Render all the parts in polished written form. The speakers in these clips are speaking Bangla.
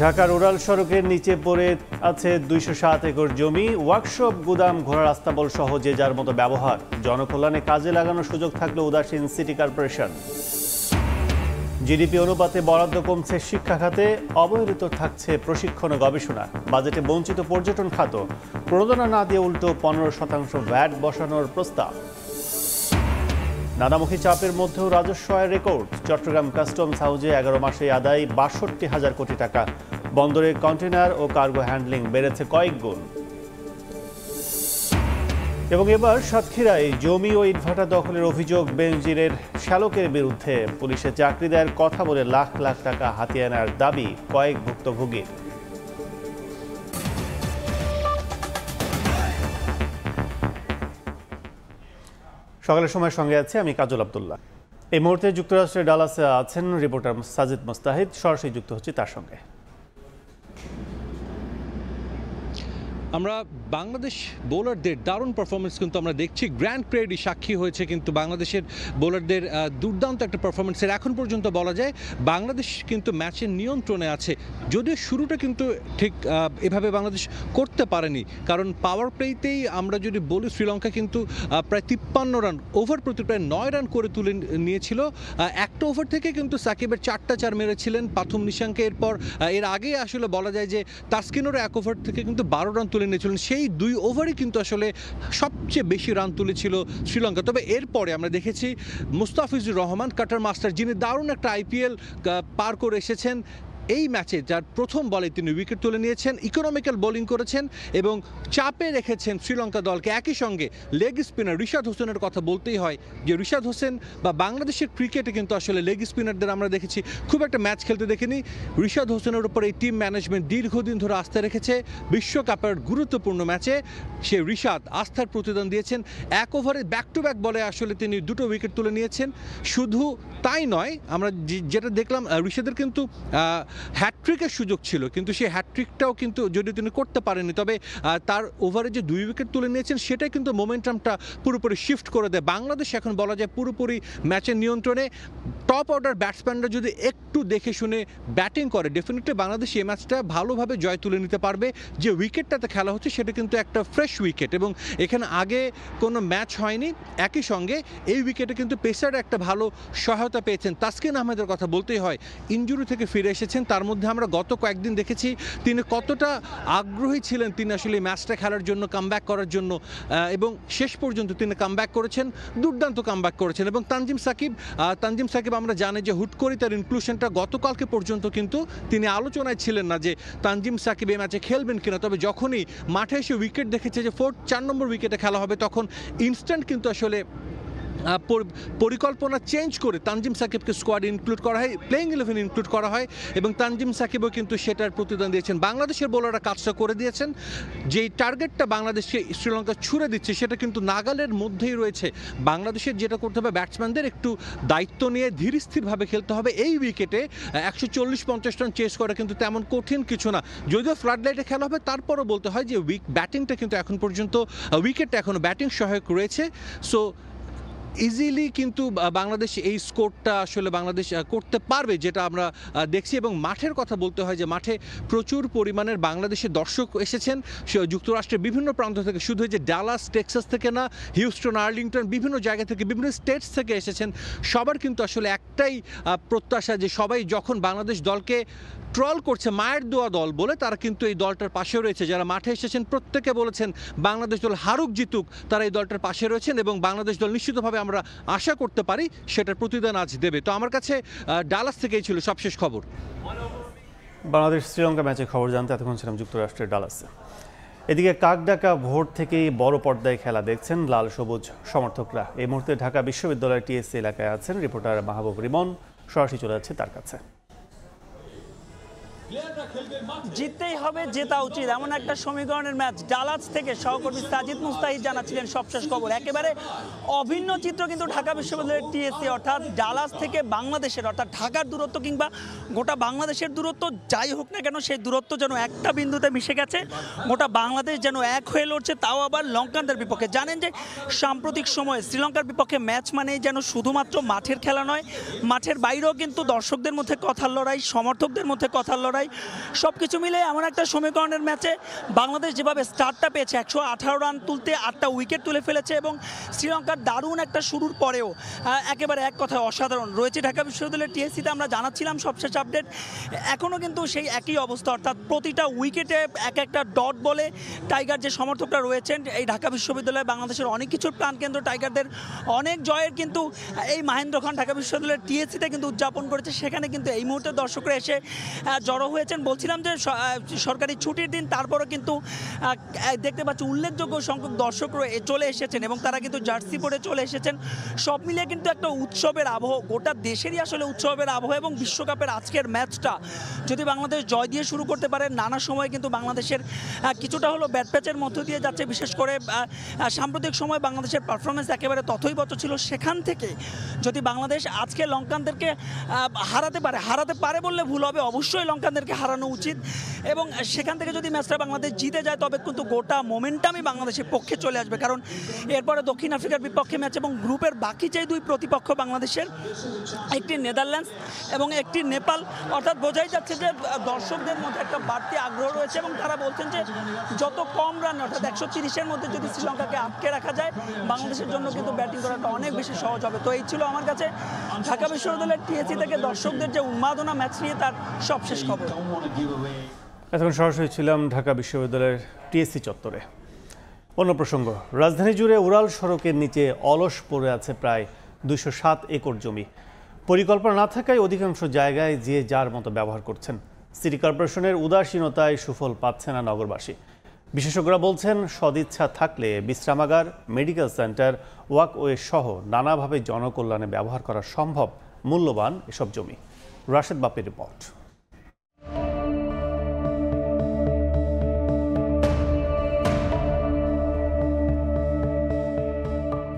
ঢাকার উড়াল সড়কের নিচে পড়ে আছে ২০৭ একর জমি। ওয়ার্কশপ, গুদাম, ঘোড়ার আস্তাবল সহ যে যার মতো ব্যবহার। জনকল্যাণে কাজে লাগানোর সুযোগ থাকলে উদাসীন সিটি কর্পোরেশন। জিডিপি অনুপাতে বরাদ্দ কমছে শিক্ষা খাতে, অবহেলিত থাকছে প্রশিক্ষণ ও গবেষণা। বাজেটে বঞ্চিত পর্যটন খাত, প্রণোদনা না দিয়ে উল্টো ১৫% ভ্যাট বসানোর প্রস্তাব। নানামুখী চাপের মধ্যেও রাজস্ব আয়ের রেকর্ড। চট্টগ্রাম কাস্টমস হাউজে ১১ মাসে আদায় ৬২,০০০ কোটি টাকা। বন্দরে কন্টেনার ও কার্গো হ্যান্ডলিং বেড়েছে কয়েক গুণ। এবং এবার সাতক্ষীরায় জমি ও ইটভাটা দখলের অভিযোগ বেনজিরের শ্যালকের বিরুদ্ধে। পুলিশে চাকরি দেওয়ার কথা বলে লাখ লাখ টাকা হাতিয়ে আনার দাবি কয়েক ভুক্তভোগীর। সকালের সময় সঙ্গে আছে আমি কাজল আব্দুল্লাহ। এই মুহূর্তে যুক্তরাষ্ট্রের ডালাসে আছেন রিপোর্টার সাজিদ মোস্তাহিদ। সরাসরি যুক্ত হচ্ছি তার সঙ্গে। আমরা বাংলাদেশ বোলারদের দারুণ পারফরমেন্স কিন্তু আমরা দেখছি। গ্র্যান্ড প্রেরি সাক্ষী হয়েছে কিন্তু বাংলাদেশের বোলারদের দুর্দান্ত একটা পারফরমেন্সের। এখন পর্যন্ত বলা যায় বাংলাদেশ কিন্তু ম্যাচের নিয়ন্ত্রণে আছে, যদিও শুরুটা কিন্তু ঠিক এভাবে বাংলাদেশ করতে পারেনি। কারণ পাওয়ার প্লেতেই আমরা যদি বলি শ্রীলঙ্কা কিন্তু প্রায় ৫৩ রান, ওভার প্রতি প্রায় ৯ রান করে তুলে নিয়েছিল। একটা ওভার থেকে কিন্তু সাকিবের ৪টা ৪ মেরেছিলেন প্রথম নিশাঙ্কে। এরপর এর আগে আসলে বলা যায় যে তাসকিনেরও এক ওভার থেকে কিন্তু ১২ রান তুলে নিয়েছিলেন। সেই ২ ওভারই কিন্তু আসলে সবচেয়ে বেশি রান তুলেছিল শ্রীলঙ্কা। তবে এরপরে আমরা দেখেছি মুস্তাফিজুর রহমান কাটার মাস্টার, যিনি দারুণ একটা আইপিএল পার করে এসেছেন। এই ম্যাচে যার প্রথম বলে তিনি উইকেট তুলে নিয়েছেন, ইকোনমিক্যাল বোলিং করেছেন এবং চাপে রেখেছেন শ্রীলঙ্কা দলকে। একই সঙ্গে লেগ স্পিনার রিশাদ হোসেনের কথা বলতেই হয় যে রিশাদ হোসেন বা বাংলাদেশের ক্রিকেটে কিন্তু আসলে লেগ স্পিনারদের আমরা দেখেছি খুব একটা ম্যাচ খেলতে দেখিনি। রিশাদ হোসেনের উপর এই টিম ম্যানেজমেন্ট দীর্ঘদিন ধরে আস্থা রেখেছে। বিশ্বকাপের গুরুত্বপূর্ণ ম্যাচে সে রিশাদ আস্থার প্রতিদান দিয়েছেন। এক ওভারে ব্যাক টু ব্যাক বলে আসলে তিনি 2টো উইকেট তুলে নিয়েছেন। শুধু তাই নয়, আমরা যেটা দেখলাম রিশাদের কিন্তু হ্যাটট্রিকের সুযোগ ছিল, কিন্তু সেই হ্যাটট্রিকটাও কিন্তু যদি তিনি করতে পারেনি, তবে তার ওভারে যে 2 উইকেট তুলে নিয়েছেন সেটাই কিন্তু মোমেন্টামটা পুরোপুরি শিফট করে দেয়। বাংলাদেশ এখন বলা যায় পুরোপুরি ম্যাচের নিয়ন্ত্রণে। টপ অর্ডার ব্যাটসম্যানরা যদি একটু দেখে শুনে ব্যাটিং করে, ডেফিনেটলি বাংলাদেশ এই ম্যাচটা ভালোভাবে জয় তুলে নিতে পারবে। যে উইকেটটাতে খেলা হচ্ছে সেটা কিন্তু একটা ফ্রেশ উইকেট এবং এখানে আগে কোনো ম্যাচ হয়নি। একই সঙ্গে এই উইকেটে কিন্তু পেসার একটা ভালো সহায়তা পেয়েছেন। তাসকিন আহমেদের কথা বলতেই হয়, ইনজুরি থেকে ফিরে এসেছেন। তার মধ্যে আমরা গত কয়েকদিন দেখেছি তিনি কতটা আগ্রহী ছিলেন তিনি আসলে ম্যাচটা খেলার জন্য, কামব্যাক করার জন্য, এবং শেষ পর্যন্ত তিনি কামব্যাক করেছেন, দুর্দান্ত কামব্যাক করেছেন। এবং তানজিম সাকিব আমরা জানি যে হুট করে তার ইনক্লুশনটা গতকালকে পর্যন্ত কিন্তু তিনি আলোচনায় ছিলেন না যে তানজিম সাকিব এই ম্যাচে খেলবেন কিনা। তবে যখনই মাঠে এসে উইকেট দেখেছে যে 4 নম্বর উইকেটে খেলা হবে, তখন ইনস্ট্যান্ট কিন্তু আসলে পরিকল্পনা চেঞ্জ করে তানজিম সাকিবকে স্কোয়াডে ইনক্লুড করা হয়, প্লেইং 11 ইনক্লুড করা হয় এবং তানজিম সাকিবও কিন্তু সেটার প্রতিদান দিয়েছেন। বাংলাদেশের বোলাররা কাজটা করে দিয়েছেন। যেই টার্গেটটা বাংলাদেশকে শ্রীলঙ্কা ছুড়ে দিচ্ছে সেটা কিন্তু নাগালের মধ্যেই রয়েছে। বাংলাদেশের যেটা করতে হবে, ব্যাটসম্যানদের একটু দায়িত্ব নিয়ে ধীর স্থিরভাবে খেলতে হবে। এই উইকেটে ১৪০-৫০ রান চেস করা কিন্তু তেমন কঠিন কিছু না। যদিও ফ্লাড লাইটে খেলা হবে, তারপরও বলতে হয় যে ব্যাটিংটা কিন্তু এখন পর্যন্ত উইকেটটা এখনও ব্যাটিং সহায়ক রয়েছে। সো ইজিলি কিন্তু বাংলাদেশ এই স্কোরটা আসলে বাংলাদেশ করতে পারবে, যেটা আমরা দেখছি। এবং মাঠের কথা বলতে হয় যে মাঠে প্রচুর পরিমাণের বাংলাদেশের দর্শক এসেছেন যুক্তরাষ্ট্রের বিভিন্ন প্রান্ত থেকে। শুধু যে ডালাস টেক্সাস থেকে না, হিউস্টন, আর্লিংটন, বিভিন্ন জায়গা থেকে, বিভিন্ন স্টেটস থেকে এসেছেন। সবার কিন্তু আসলে একটাই প্রত্যাশা যে সবাই যখন বাংলাদেশ দলকে ট্রল করছে মায়ের দোয়া দল বলে, তারা কিন্তু এই দলটার পাশে রয়েছে। যারা মাঠে এসেছেন প্রত্যেকে বলেছেন বাংলাদেশ দল হারুক জিতুক, তারা এই দলটার পাশে রয়েছেন এবং বাংলাদেশ দল নিশ্চিতভাবে আমরা আশা করতে পারি সেটার প্রতিদান আজ দেবে। তো আমার কাছে ডালাস থেকেই ছিল সবশেষ খবর। বাংলাদেশ শ্রীলঙ্কা ম্যাচের খবর জানতে এতক্ষণ ছিলাম যুক্তরাষ্ট্রের ডালাসে। এদিকে কাকডাকা ভোট থেকেই বড় পর্দায় খেলা দেখছেন লাল সবুজ সমর্থকরা। এই মুহূর্তে ঢাকা বিশ্ববিদ্যালয়ের টিএসসি এলাকায় আছেন রিপোর্টার মাহবুব রিমন। সরাসরি চলে যাচ্ছে তার কাছে। জিততেই হবে, জেতা উচিত, এমন একটা সমীকরণের ম্যাচ। ডালাস থেকে সহকর্মী সাজিদ মুস্তাহিদ জানাচ্ছিলেন সবশেষ খবর। একেবারে অভিন্ন চিত্র কিন্তু ঢাকা বিশ্ববিদ্যালয়ের টিএসসি, অর্থাৎ ডালাস থেকে বাংলাদেশের, অর্থাৎ ঢাকার দূরত্ব কিংবা গোটা বাংলাদেশের দূরত্ব যাই হোক না কেন, সেই দূরত্ব যেন একটা বিন্দুতে মিশে গেছে। গোটা বাংলাদেশ যেন এক হয়ে লড়ছে, তাও আবার লঙ্কানদের বিপক্ষে। জানেন যে সাম্প্রতিক সময়ে শ্রীলঙ্কার বিপক্ষে ম্যাচ মানেই যেন শুধুমাত্র মাঠের খেলা নয়, মাঠের বাইরেও কিন্তু দর্শকদের মধ্যে কথার লড়াই, সমর্থকদের মধ্যে কথার লড়াই। লড়াই, সব কিছু মিলে এমন একটা সমীকরণের ম্যাচে বাংলাদেশ যেভাবে স্টার্টটা পেয়েছে 118 রান তুলতে 8টা উইকেট তুলে ফেলেছে এবং শ্রীলঙ্কার দারুণ একটা শুরুর পরেও একেবারে এক কথায় অসাধারণ রয়েছে ঢাকা বিশ্ববিদ্যালয়ের টিএসসিতে। আমরা জানাচ্ছিলাম সবশেষ আপডেট, এখনও কিন্তু সেই একই অবস্থা, অর্থাৎ প্রতিটা উইকেটে এক একটা ডট বলে টাইগার যে সমর্থকরা রয়েছেন এই ঢাকা বিশ্ববিদ্যালয়ে বাংলাদেশের অনেক কিছুর প্রাণকেন্দ্র টাইগারদের অনেক জয়ের কিন্তু এই মহেন্দ্র খান ঢাকা বিশ্ববিদ্যালয়ের টিএসসিতে কিন্তু উদযাপন করেছে। সেখানে কিন্তু এই মুহূর্তে দর্শকরা এসে জড়ো হয়েছেন। বলছিলাম যে সরকারি ছুটির দিন, তারপরও কিন্তু দেখতে পাচ্ছি উল্লেখযোগ্য সংখ্যক দর্শক চলে এসেছেন এবং তারা কিন্তু জার্সি পরে চলে এসেছেন। সব মিলিয়ে কিন্তু একটা উৎসবের আবহ, গোটা দেশেরই আসলে উৎসবের আবহ এবং বিশ্বকাপের আজকের ম্যাচটা যদি বাংলাদেশ জয় দিয়ে শুরু করতে পারে, নানা সময় কিন্তু বাংলাদেশের কিছুটা হলো ব্যাট প্যাচের মধ্য দিয়ে যাচ্ছে। বিশেষ করে সাম্প্রতিক সময় বাংলাদেশের পারফরমেন্স একেবারে তথৈবচ ছিল। সেখান থেকে যদি বাংলাদেশ আজকে লঙ্কানদেরকে হারাতে পারে বললে ভুল হবে, অবশ্যই লঙ্কানদেরকে হারানো উচিত এবং সেখান থেকে যদি ম্যাচটা বাংলাদেশ জিতে যায় তবে কিন্তু গোটা মোমেন্টামই বাংলাদেশের পক্ষে চলে আসবে। কারণ এরপরে দক্ষিণ আফ্রিকার বিপক্ষে ম্যাচ এবং গ্রুপের বাকি যে দুই প্রতিপক্ষ বাংলাদেশের, একটি নেদারল্যান্ডস এবং একটি নেপাল, অর্থাৎ বোঝাই যাচ্ছে যে দর্শকদের মধ্যে একটা বাড়তি আগ্রহ রয়েছে এবং তারা বলছেন যে যত কম রান অর্থাৎ 130-এর মধ্যে যদি শ্রীলঙ্কাকে আটকে রাখা যায় বাংলাদেশের জন্য কিন্তু ব্যাটিং করাটা অনেক বেশি সহজ হবে। তো এই ছিল আমার কাছে ঢাকা বিশ্ববিদ্যালয়ের টিএসসি থেকে দর্শকদের যে উন্মাদনা ম্যাচ নিয়ে তার সবশেষ খবর। এতক্ষণ সরাসরি ছিলাম ঢাকা বিশ্ববিদ্যালয়ের টিএসসি চত্বরে। অন্য প্রসঙ্গ, রাজধানী জুড়ে উড়াল সড়কের নিচে অলস পড়ে আছে প্রায় 207 একর জমি। পরিকল্পনা না থাকায় অধিকাংশ জায়গায় যে যার মতো ব্যবহার করছেন। সিটি কর্পোরেশনের উদাসীনতায় সুফল পাচ্ছে না নগরবাসী। বিশেষজ্ঞরা বলছেন সদিচ্ছা থাকলে বিশ্রামাগার, মেডিকেল সেন্টার, ওয়াকওয়ে সহ নানাভাবে জনকল্যাণে ব্যবহার করা সম্ভব মূল্যবান এসব জমি। রাশেদ বাপের রিপোর্ট।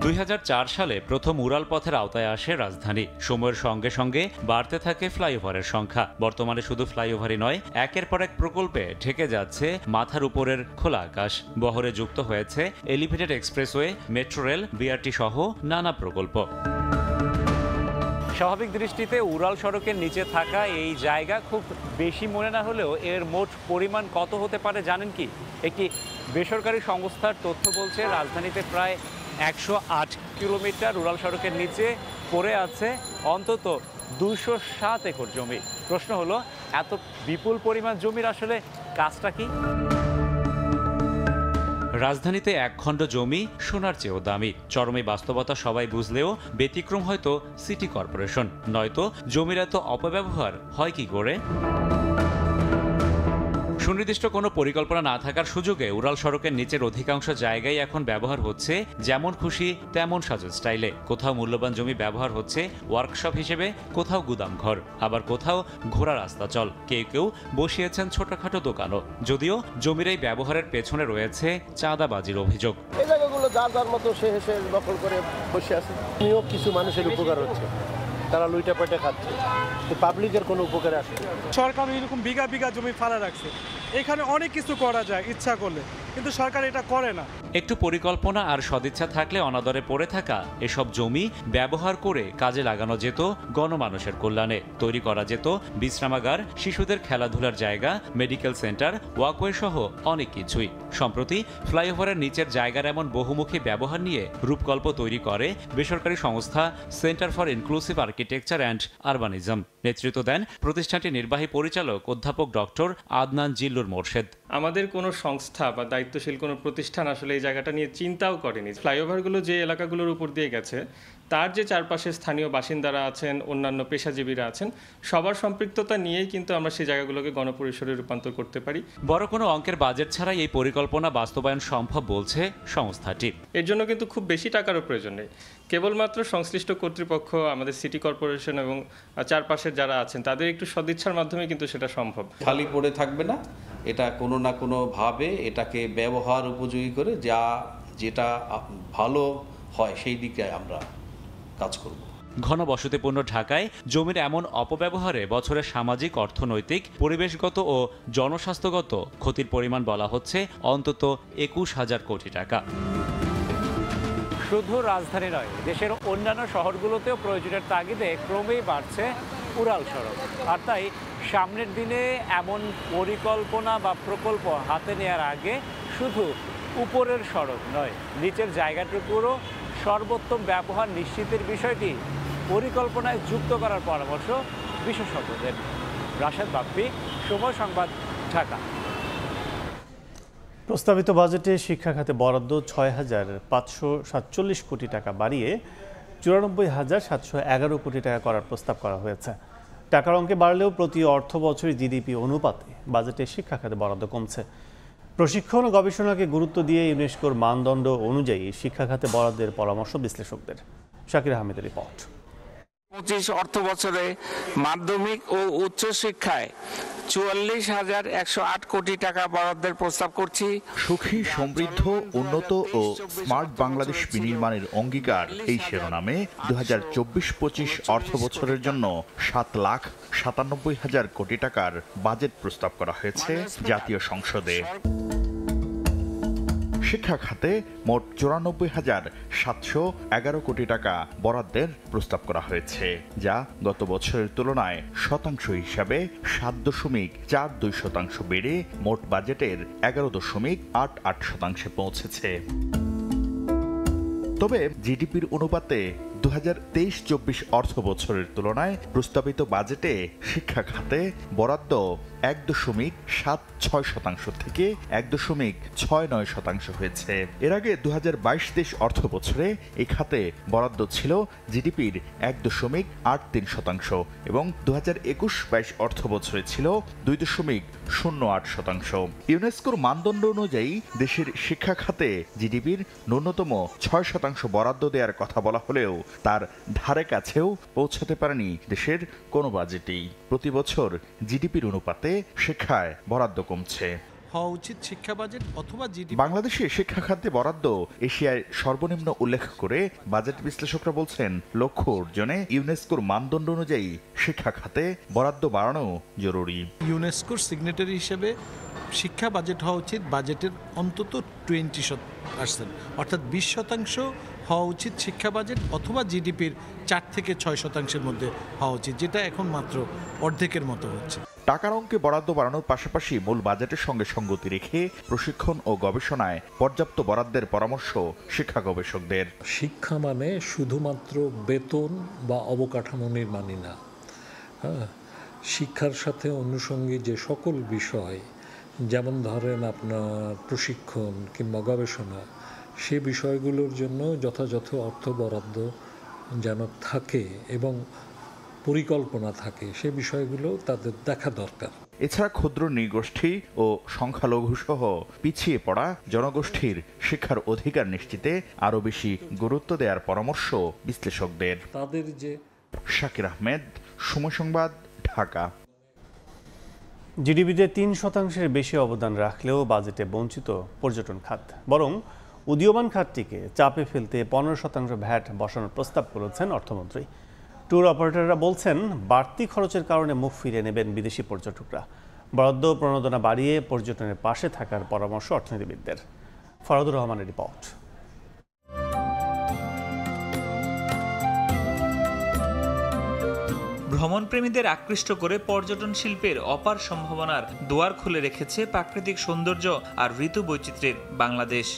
2004 সালে প্রথম উড়াল পথের আওতায় আসে রাজধানী। সময়ের সঙ্গে সঙ্গে বাড়তে থাকে ফ্লাইওভারের সংখ্যা। বর্তমানে শুধু ফ্লাইওভারই নয়, একের পর এক প্রকল্পে ঢেকে যাচ্ছে মাথার উপরের খোলা আকাশ। বহরে যুক্ত হয়েছে elevated expressway, metro rail, BRT সহ নানা প্রকল্প। স্বাভাবিক দৃষ্টিতে উড়াল সড়কের নিচে থাকা এই জায়গা খুব বেশি মনে না হলেও এর মোট পরিমাণ কত হতে পারে জানেন কি? একটি বেসরকারি সংস্থার তথ্য বলছে রাজধানীতে প্রায় 108 কিলোমিটার উড়াল সড়কের নিচে পড়ে আছে অন্তত 207 একর জমি। প্রশ্ন হলো, এত বিপুল পরিমাণ জমির আসলে কাজটা কি? রাজধানীতে এক খণ্ড জমি সোনার চেয়েও দামি। চরমে বাস্তবতা সবাই বুঝলেও ব্যতিক্রম হয়তো সিটি কর্পোরেশন। নয়তো জমির এত অপব্যবহার হয় কি করে? সুনির্দিষ্ট কোনো পরিকল্পনা না থাকার সুযোগে উড়াল সড়কের নিচের অধিকাংশ জায়গায় এখন ব্যবহার হচ্ছে যেমন খুশি তেমন সাজের স্টাইলে। কোথাও মূল্যবান জমি ব্যবহার হচ্ছে ওয়ার্কশপ হিসেবে, কোথাও গুদাম ঘর, আবার কোথাও ঘোড়া রাস্তা চল, কেউ কেউ বসিয়েছেন ছোটখাটো দোকানও। যদিও জমির এই ব্যবহারের পেছনে রয়েছে চাঁদাবাজির অভিযোগ। এই জায়গাগুলো যার যার মতো সে হেসে দখল করে বসে আছে। কিছু মানুষের উপকার হচ্ছে, তারা লুইটা পেটে খাচ্ছে, পাবলিকের কোনো উপকারে আসে। সরকার এরকম বিঘা বিঘা জমি ফালা রাখছে, এখানে অনেক কিছু করা যায় ইচ্ছা করলে, কিন্তু সরকার এটা করে না। একটু পরিকল্পনা আর সদিচ্ছা থাকলে অনাদরে পড়ে থাকা এসব জমি ব্যবহার করে কাজে লাগানো যেত গণমানুষের কল্যাণে। তৈরি করা যেত বিশ্রামাগার, শিশুদের খেলাধুলার জায়গা, মেডিকেল সেন্টার, ওয়াকওয়ে সহ অনেক কিছুই। সম্প্রতি ফ্লাইওভারের নিচের জায়গার এমন বহুমুখী ব্যবহার নিয়ে রূপকল্প তৈরি করে বেসরকারি সংস্থা centre for inclusive architecture and আরবানিজম। নেতৃত্ব দেন প্রতিষ্ঠানটির নির্বাহী পরিচালক অধ্যাপক ডক্টর আদনান জিল্লুর মোর্শেদ। আমাদের কোনো সংস্থা বা দায়িত্বশীল কোনো প্রতিষ্ঠান আসলে এই জায়গাটা নিয়ে চিন্তাও করেনি। ফ্লাইওভারগুলো যে এলাকাগুলোর উপর দিয়ে গেছে তার যে চারপাশে স্থানীয় বাসিন্দারা আছেন, অন্যান্য পেশাজীবীরা আছেন, সবার সম্পৃক্ততা নিয়েই কিন্তু আমরা সেই জায়গাগুলোকে গণপরিসরে রূপান্তর করতে পারি। বড় কোনো অঙ্কের বাজেট ছাড়াই এই পরিকল্পনা বাস্তবায়ন সম্ভব বলছে সংস্থাটি। এর জন্য কিন্তু খুব বেশি টাকারও প্রয়োজন নেই। কেবলমাত্র সংশ্লিষ্ট কর্তৃপক্ষ, আমাদের সিটি কর্পোরেশন এবং চারপাশের যারা আছেন তাদের একটু সদিচ্ছার মাধ্যমে কিন্তু সেটা সম্ভব। খালি পড়ে থাকবে না, এটা কোনো না কোনোভাবে এটাকে ব্যবহার উপযোগী করে যেটা ভালো হয় সেই দিকে আমরা কাজ করব। ঘনবসতিপূর্ণ ঢাকায় জমির এমন অপব্যবহারে বছরের সামাজিক, অর্থনৈতিক, পরিবেশগত ও জনস্বাস্থ্যগত ক্ষতির পরিমাণ বলা হচ্ছে অন্তত 21,000 কোটি টাকা। শুধু রাজধানী নয়, দেশের অন্যান্য শহরগুলোতেও প্রয়োজনের তাগিদে ক্রমেই বাড়ছে উড়াল সড়ক। আর তাই সামনের দিনে এমন পরিকল্পনা বা প্রকল্প হাতে নেওয়ার আগে শুধু উপরের সড়ক নয়, নিচের জায়গাটুকুরও সর্বোত্তম ব্যবহার নিশ্চিতের বিষয়টি পরিকল্পনায় যুক্ত করার পরামর্শ বিশেষজ্ঞদের। রাশেদ বাপ্পি, সময় সংবাদ, ঢাকা। প্রস্তাবিত বাজেটে শিক্ষা খাতে বরাদ্দ ৬,৫৪৭ কোটি টাকা বাড়িয়ে ৯৪,৭১১ কোটি টাকা করার প্রস্তাব করা হয়েছে। টাকার অঙ্কে বাড়লেও প্রতি অর্থ বছরে জিডিপি অনুপাতে বাজেটে শিক্ষা খাতে বরাদ্দ কমছে। প্রশিক্ষণ ও গবেষণাকে গুরুত্ব দিয়ে ইউনেস্কোর মানদণ্ড অনুযায়ী শিক্ষা খাতে বরাদ্দের পরামর্শ বিশ্লেষকদের। শাকির আহমেদের রিপোর্ট। ২৫ অর্থ বছরে মাধ্যমিক ও উচ্চ শিক্ষায় ৪৪,১০৮ কোটি টাকা বরাদ্দের প্রস্তাব করছি। সুখী, সমৃদ্ধ, উন্নত ও স্মার্ট বাংলাদেশ বিনির্মাণের অঙ্গীকার এই শিরোনামে ২০২৪-২৫ অর্থ বছরের জন্য ৭,৯৭,০০০ কোটি টাকার বাজেট প্রস্তাব করা হয়েছে জাতীয় সংসদে। শিক্ষা খাতে মোট ৯৪,৭১১ কোটি টাকা বরাদ্দের প্রস্তাব করা হয়েছে, যা গত বছরের তুলনায় শতাংশ হিসাবে ৭.৪২% বেড়ে মোট বাজেটের ১১.৮৮% পৌঁছেছে। তবে জিডিপির অনুপাতে ২০২৩-২৪ অর্থ বছরের তুলনায় প্রস্তাবিত বাজেটে শিক্ষা খাতে বরাদ্দ ১.৭৬% থেকে ১.৬৯% হয়েছে। এর আগে ২০২২-২৩ অর্থ বছরে এই খাতে বরাদ্দ ছিল জিডিপির ১.৮৩% এবং ২০২১-২২ অর্থ বছরে ছিল ২.০৮%। ইউনেস্কোর মানদণ্ড অনুযায়ী দেশের শিক্ষা খাতে জিডিপির ন্যূনতম ৬% বরাদ্দ দেওয়ার কথা বলা হলেও তার ধারে কাছেও পৌঁছাতে পারেনি দেশের কোনো বাজেটেই। প্রতি বছর জিডিপির অনুপাতে শিক্ষায় বরাদ্দ কমছে। হওয়া উচিত শিক্ষা বাজেট অথবা জিডিপি। বাংলাদেশে শিক্ষা খাতে বরাদ্দ এশিয়ায় সর্বনিম্ন উল্লেখ করে বাজেট বিশ্লেষকরা বলছেন, লক্ষ্য অর্জনে ইউনেস্কোর মানদণ্ড অনুযায়ী শিক্ষা খাতে বরাদ্দ বাড়ানো জরুরি। ইউনেস্কোর সিগনেটারি হিসেবে শিক্ষা বাজেট হওয়া উচিত বাজেটের অন্তত 20%, অর্থাৎ 20% হওয়া উচিত শিক্ষা বাজেট অথবা জিডিপির 4 থেকে 6% মধ্যে হওয়া উচিত, যেটা এখন মাত্র অর্ধেকের মতো হচ্ছে। টাকার অঙ্কে বরাদ্দ বাড়ানোর পাশাপাশি মূল বাজেটের সঙ্গে সঙ্গতি রেখে প্রশিক্ষণ ও গবেষণায় পর্যাপ্ত বরাদ্দের পরামর্শ শিক্ষা গবেষকদের। শিক্ষা মানে শুধুমাত্র বেতন বা অবকাঠামো নির্মাণই না, শিক্ষার সাথে অনুষঙ্গী যে সকল বিষয়, যেমন ধরেন আপনার প্রশিক্ষণ কিংবা গবেষণা, সে বিষয়গুলোর জন্য যথাযথ অর্থ বরাদ্দ যেন থাকে এবং পরিকল্পনা থাকে, সে বিষয়গুলো তাদের দেখা দরকার। এছাড়া ক্ষুদ্র নৃগোষ্ঠী ও সংখ্যালঘু সহ পিছিয়ে পড়া জনগোষ্ঠীর শিক্ষার অধিকার নিশ্চিতে আরও বেশি গুরুত্ব দেওয়ার পরামর্শ বিশ্লেষকদের। তাদের যে শাকির আহমেদ, সময় সংবাদ, ঢাকা। জিডিপিতে ৩% বেশি অবদান রাখলেও বাজেটে বঞ্চিত পর্যটন খাত। বরং উদীয়মান খাতটিকে চাপে ফেলতে 15% ভ্যাট বসানোর প্রস্তাব করেছেন অর্থমন্ত্রী। ট্যুর অপারেটররা বলছেন, বাড়তি খরচের কারণে মুখ ফিরিয়ে নেবেন বিদেশি পর্যটকরা। বরাদ্দ প্রণোদনা বাড়িয়ে পর্যটনের পাশে থাকার পরামর্শ অর্থনীতিবিদদের। ফরাদুর রহমানের রিপোর্ট। ভ্রমণপ্রেমীদের আকৃষ্ট করে পর্যটন শিল্পের অপার সম্ভাবনার দুয়ার খুলে রেখেছে প্রাকৃতিক সৌন্দর্য আর ঋতু বৈচিত্র্যের বাংলাদেশ।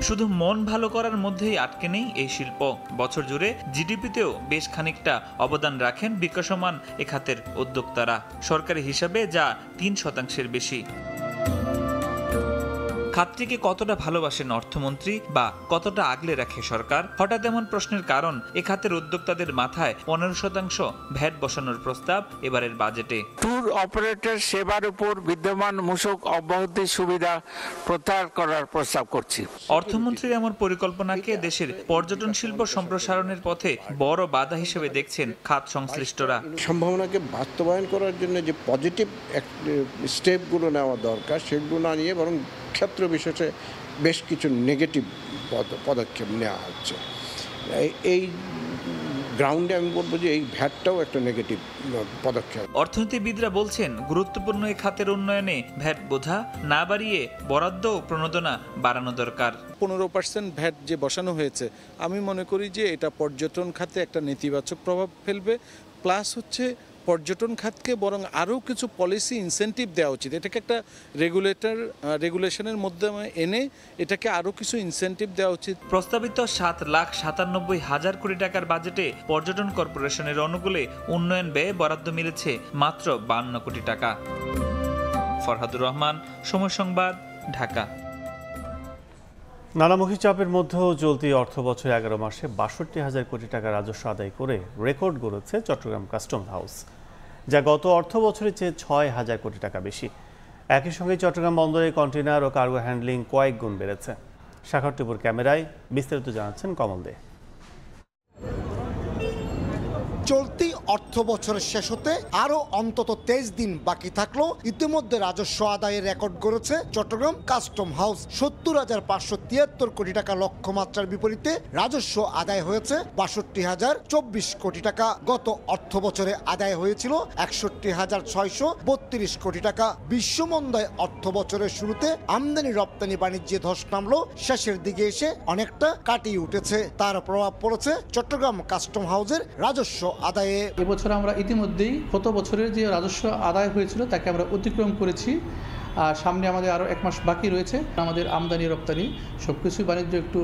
শুধু মন ভালো করার মধ্যেই আটকে নেই এই শিল্প। বছর জুড়ে জিডিপিতেও বেশ খানিকটা অবদান রাখেন বিকাশমান এ খাতের উদ্যোক্তারা। সরকারি হিসাবে যা 3% বেশি। খাতটিকে কতটা ভালোবাসেন অর্থমন্ত্রী বা কতটা আগলে রাখে সরকার? হঠাৎ এমন প্রশ্নের কারণ এ খাতের উদ্যোক্তাদের মাথায় 15% ভ্যাট বসানোর প্রস্তাব এবারের বাজেটে। ট্যুর অপারেটর সেবার উপর বিদ্যমান মূসক অব্যাহতি সুবিধা প্রত্যাহার করার প্রস্তাব করছি। অর্থমন্ত্রীর এমন পরিকল্পনাকে দেশের পর্যটন শিল্প সম্প্রসারণের পথে বড় বাধা হিসেবে দেখছেন খাত সংশ্লিষ্টরা। সম্ভাবনাকে বাস্তবায়ন করার জন্য যে পজিটিভ স্টেপগুলো নেওয়া দরকার সেগুলো না নিয়ে বরং ক্ষেত্র বিশেষে বেশ কিছু নেগেটিভ পদক্ষেপ নেওয়া হচ্ছে। এই গ্রাউন্ডে আমি বলবো যে এই ভ্যাটটাও একটা নেগেটিভ পদক্ষেপ। অর্থনীতিবিদরা বলছেন, গুরুত্বপূর্ণ এই খাতের উন্নয়নে ভ্যাট বোঝা না বাড়িয়ে বরাদ্দ ও প্রণোদনা বাড়ানো দরকার। 15% ভ্যাট যে বসানো হয়েছে, আমি মনে করি যে এটা পর্যটন খাতে একটা নেতিবাচক প্রভাব ফেলবে। প্লাস হচ্ছে পর্যটন খাতকে বরং আরও কিছু পলিসি ইনসেন্টিভ দেওয়া উচিত। এটাকে একটা রেগুলেশনের মধ্যে এনে এটাকে আরও কিছু ইনসেন্টিভ দেওয়া উচিত। প্রস্তাবিত 7,97,000 কোটি টাকার বাজেটে পর্যটন কর্পোরেশনের অনুকূলে উন্নয়ন ব্যয়ে বরাদ্দ মিলেছে মাত্র 52 কোটি টাকা। ফরহাদুর রহমান, সময় সংবাদ, ঢাকা। নানামুখী চাপের মধ্যেও চলতি অর্থ বছরে 11 মাসে 62,000 কোটি টাকা রাজস্ব আদায় করে রেকর্ড গড়েছে চট্টগ্রাম কাস্টমস হাউস, যা গত অর্থ বছরের চেয়ে 6,000 কোটি টাকা বেশি। একই সঙ্গে চট্টগ্রাম বন্দরে কন্টেইনার ও কার্গো হ্যান্ডলিং কয়েক গুণ বেড়েছে। সাগরটিপুর ক্যামেরায় বিস্তারিত জানাচ্ছেন কমল দে। চলতি অর্থ বছরের শেষ হতে আরো অন্তত 23 দিন বাকি থাকলো ইতিমধ্যে রাজস্ব আদায়ের রেকর্ড গড়েছে চট্টগ্রাম কাস্টম হাউস। 70,573 কোটি টাকা লক্ষ্যমাত্রার বিপরীতে রাজস্ব আদায় হয়েছে 62,024 কোটি টাকা। গত অর্থ বছরে আদায় হয়েছিল 61,632 কোটি টাকা। বিশ্বমন্দায় অর্থ বছরের শুরুতে আমদানি রপ্তানি বাণিজ্যে ধস নামলো, শেষের দিকে এসে অনেকটা কাটিয়ে উঠেছে। তার প্রভাব পড়েছে চট্টগ্রাম কাস্টম হাউসের রাজস্ব আদায়ে। এবছর আমরা ইতিমধ্যেই গত বছরের যে রাজস্ব আদায় হয়েছিল তাকে আমরা অতিক্রম করেছি। আর সামনে আমাদের আরও 1 মাস বাকি রয়েছে। আমাদের আমদানি রপ্তানি সবকিছু বাণিজ্য একটু